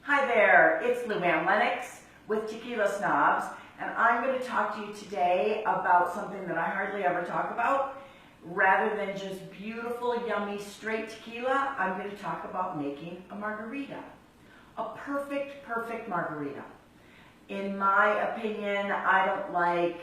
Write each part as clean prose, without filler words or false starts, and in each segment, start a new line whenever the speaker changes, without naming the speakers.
Hi there, it's Luann Lennox with TequilaSnobs, and I'm going to talk to you today about something that I hardly ever talk about. Rather than just beautiful, yummy, straight tequila, I'm going to talk about making a margarita. A perfect margarita. In my opinion, I don't like,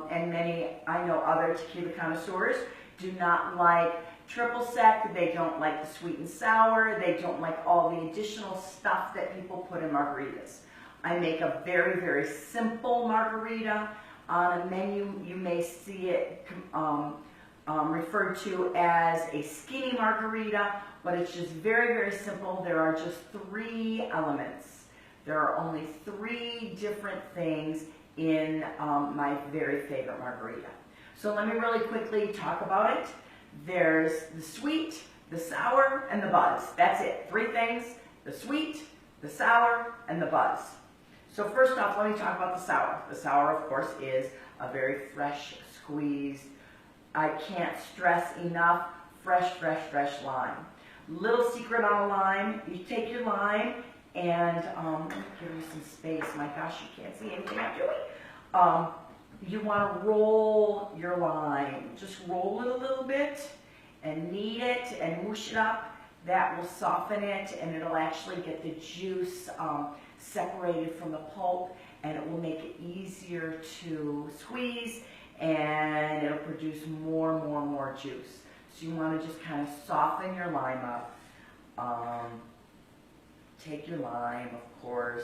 and many, I know other tequila connoisseurs do not like triple sec, they don't like the sweet and sour, they don't like all the additional stuff that people put in margaritas. I make a very simple margarita. On a menu, you may see it referred to as a skinny margarita, but it's just very simple. There are just 3 elements. There are only 3 different things in my very favorite margarita. So let me really quickly talk about it. There's the sweet, the sour, and the buzz. That's it. 3 things: the sweet, the sour, and the buzz. So first off, let me talk about the sour. The sour, of course, is a very fresh squeezed, I can't stress enough, fresh lime. Little secret on a lime: you take your lime and, let me give you some space. My gosh, you can't see anything I'm doing. You want to roll your lime. Just roll it a little bit and knead it and mush it up. That will soften it, and it'll actually get the juice separated from the pulp, and it will make it easier to squeeze, and it'll produce more juice. So you want to just kind of soften your lime up. Take your lime, of course,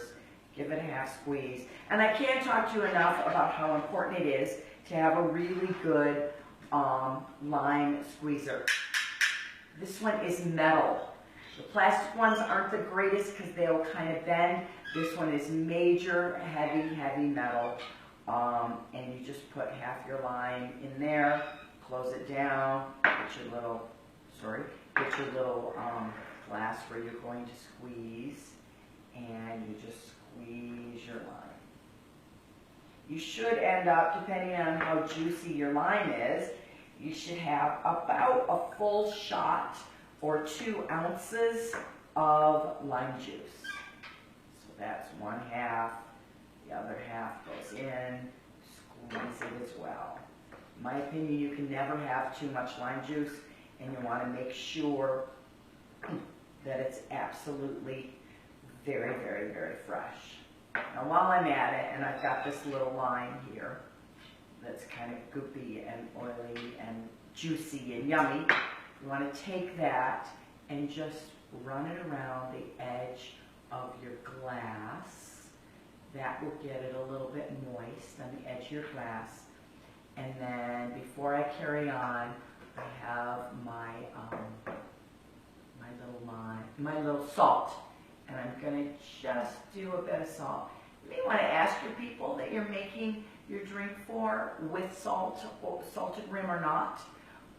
give it a half squeeze. And I can't talk to you enough about how important it is to have a really good lime squeezer. This one is metal. The plastic ones aren't the greatest because they'll kind of bend. This one is major, heavy metal. And you just put half your lime in there, close it down, get your little glass where you're going to squeeze, and you just squeeze your lime. You should end up, depending on how juicy your lime is, you should have about a full shot or 2 ounces of lime juice. So that's 1/2. The other half goes in, squeeze it as well. In my opinion, you can never have too much lime juice, and you want to make sure that it's absolutely very fresh. Now while I'm at it, and I've got this little lime here that's kind of goopy and oily and juicy and yummy, you want to take that and just run it around the edge of your glass. That will get it a little bit moist on the edge of your glass. And then before I carry on, I have my my little salt, and I'm going to just do a bit of salt. You may want to ask your people that you're making your drink for with salt, or salted rim or not,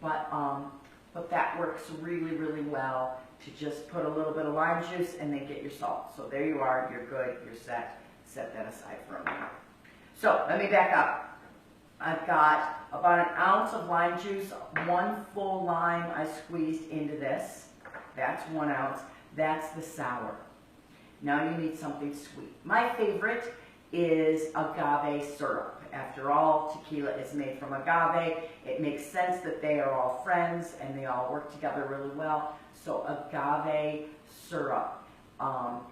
but that works really well to just put a little bit of lime juice and then get your salt. So there you are, you're good, you're set. Set that aside for a minute. So let me back up. I've got about 1 ounce of lime juice, 1 full lime I squeezed into this. That's 1 ounce. That's the sour. Now you need something sweet. My favorite is agave syrup. After all, tequila is made from agave. It makes sense that they are all friends and they all work together really well. So agave syrup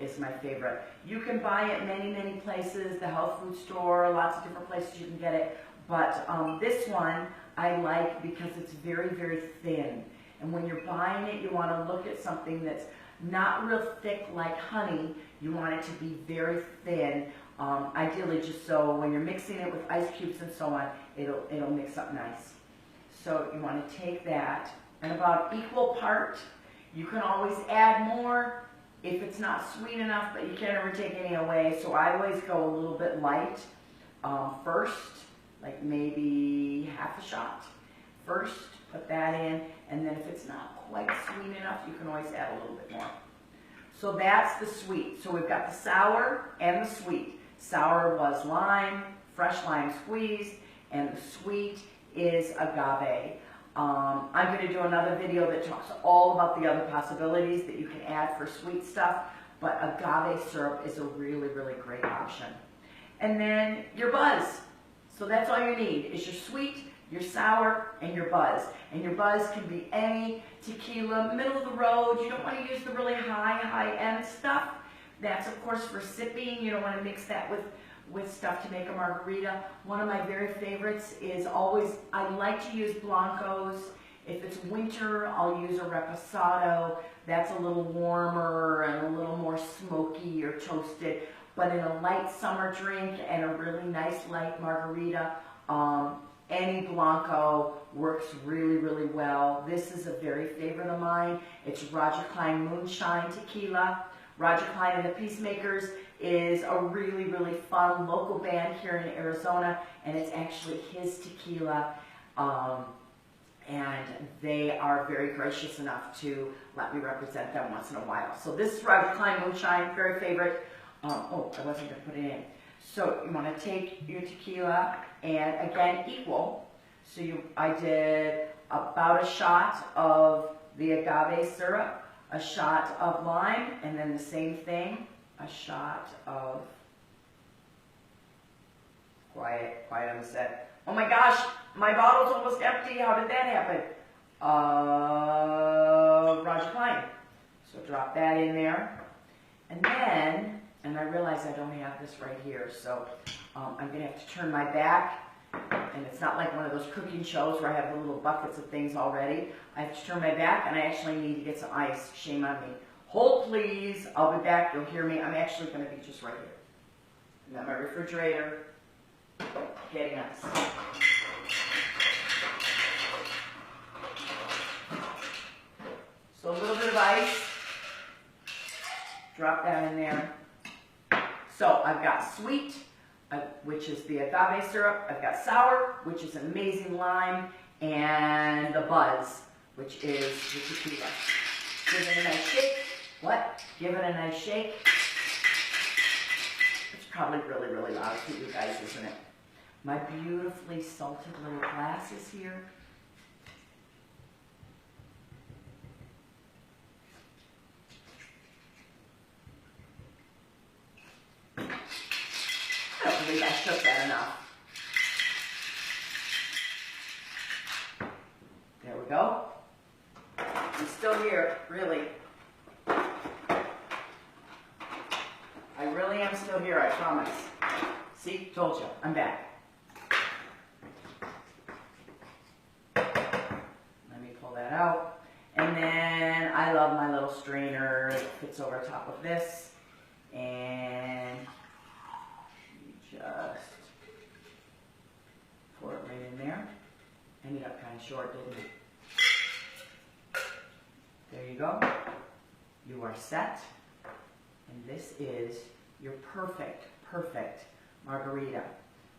is my favorite. You can buy it many places, the health food store, lots of different places you can get it. But this one I like because it's very thin. And when you're buying it, you want to look at something that's not real thick like honey. You want it to be very thin. Ideally, just so when you're mixing it with ice cubes and so on, it'll mix up nice. So you want to take that, and about equal part. You can always add more if it's not sweet enough, but you can't ever take any away. So I always go a little bit light first, like maybe half a shot first. Put that in, and then if it's not quite sweet enough, you can always add a little bit more. So that's the sweet. So we've got the sour and the sweet. Sour was lime, fresh lime squeezed, and the sweet is agave. I'm going to do another video that talks all about the other possibilities that you can add for sweet stuff. but agave syrup is a really, really great option. And then your buzz. So that's all you need is your sweet, your sour, and your buzz. And your buzz can be any tequila, middle of the road. You don't want to use the really high-end stuff. That's, of course, for sipping. You don't want to mix that with stuff to make a margarita. One of my very favorites is always, I like to use Blancos. If it's winter, I'll use a Reposado. That's a little warmer and a little more smoky or toasted. But in a light summer drink and a really nice light margarita, any Blanco works really, really well. This is a very favorite of mine. It's Roger Clyne Moonshine Tequila. Roger Clyne and the Peacemakers is a really, really fun local band here in Arizona, and it's actually his tequila. And they are very gracious enough to let me represent them once in a while. So this is Roger Clyne Moonshine, very favorite. Oh, I wasn't going to put it in. So you want to take your tequila and again equal. So I did about a shot of the agave syrup, a shot of lime, and then the same thing, a shot of, quiet on the set. Oh my gosh, my bottle's almost empty. How did that happen? Roger Clyne. So drop that in there. And then, and I realize I don't have this right here, so I'm going to have to turn my back. And it's not like one of those cooking shows where I have the little buckets of things already. I have to turn my back, and I actually need to get some ice. Shame on me. Hold, please. I'll be back. You'll hear me. I'm actually going to be just right here. I'm at my refrigerator. Getting ice. So a little bit of ice. Drop that in there. So I've got sweet, which is the agave syrup. I've got sour, which is amazing lime, and the buzz, which is the tequila. Give it a nice shake. What? Give it a nice shake. It's probably really, really loud for you guys, isn't it? My beautifully salted little glasses here. I don't believe I shook that enough. There we go. I'm still here, really. I really am still here, I promise. See, told you, I'm back. Let me pull that out. And then I love my little strainer. It fits over top of this. And you just pour it right in there. Ended up kind of short, didn't it? There you go. You are set. And this is your perfect margarita.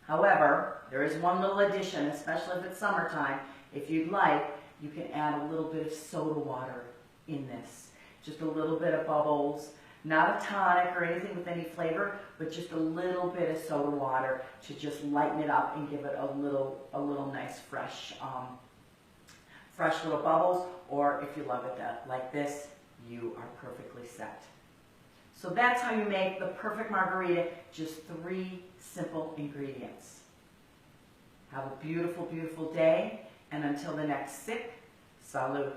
However, there is one little addition, especially if it's summertime. If you'd like, you can add a little bit of soda water in this. Just a little bit of bubbles. Not a tonic or anything with any flavor, but just a little bit of soda water to just lighten it up and give it a little nice fresh little bubbles. Or if you love it like this, you are perfectly set. So that's how you make the perfect margarita, just 3 simple ingredients. Have a beautiful, beautiful day, and until the next sip, salud.